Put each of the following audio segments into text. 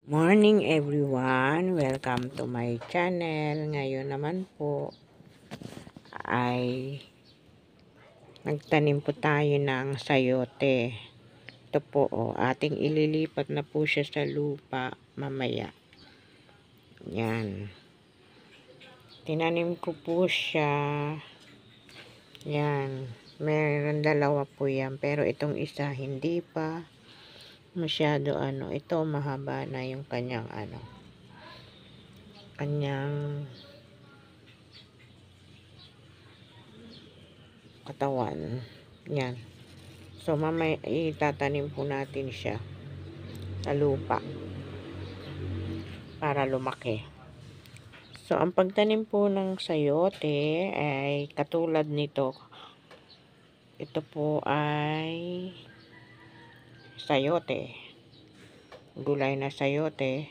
Morning everyone! Welcome to my channel. Ngayon naman po ay nagtanim po tayo ng sayote. Ito po ating ililipat na po siya sa lupa mamaya. Yan. Tinanim ko po siya. Yan. Meron dalawa po yan. Pero itong isa hindi pa masyado ito mahaba na yung kanyang kanyang katawan. Yan. So mamaya itatanim po natin siya sa lupa para lumaki. So ang pagtanim po ng sayote ay katulad nito. Ito po ay sayote. Gulay na sayote.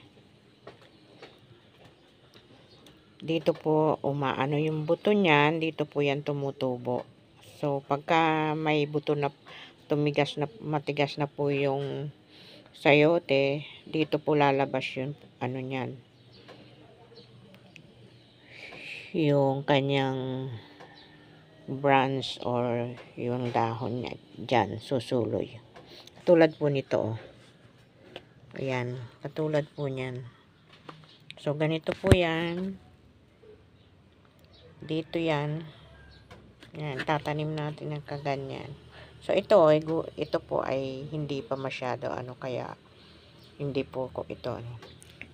Dito po umaano yung buto niyan, dito po yan tumutubo. So pagka may buto na matigas na po yung sayote, dito po lalabas yung niyan. Yung kanyang branch or yung dahon niya dyan, susuloy. Katulad po nito. Ayan, katulad po niyan. So ganito po yan. Dito yan. Yan, tatanim natin ng kaganyan. So ito po ay hindi pa masyado kaya hindi po ko ito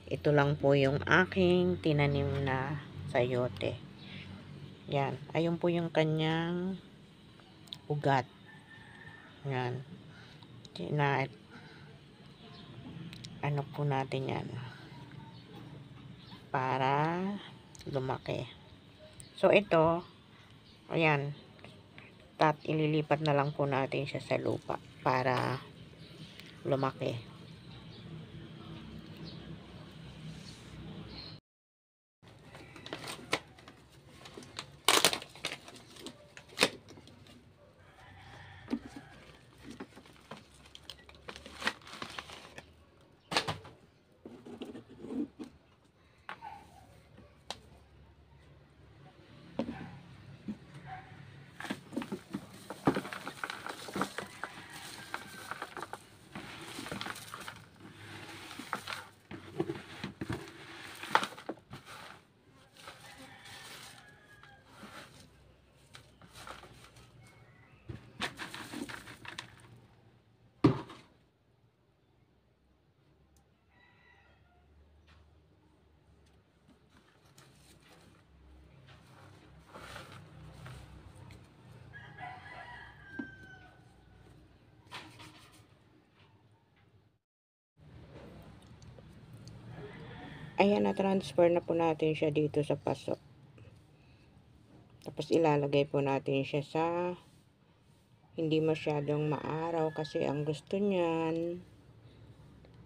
Ito lang po yung aking tinanim na sayote. Yan, ayun po yung kanyang ugat. Yan. Po natin yan para lumaki. So ito, ayan, ililipat na lang po natin siya sa lupa para lumaki. Ayan, na-transfer na po natin siya dito sa paso. Tapos ilalagay po natin siya sa hindi masyadong maaraw kasi ang gusto niyan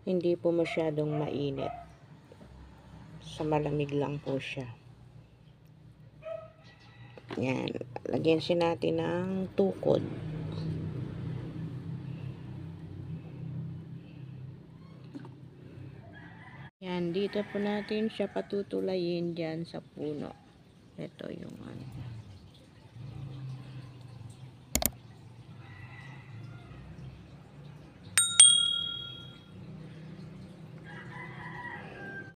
hindi po masyadong mainit. Sa malamig lang po siya. Yan, lagyan siya natin ng tukod. Yan, dito po natin siya patutulayin dyan sa puno. Ito yung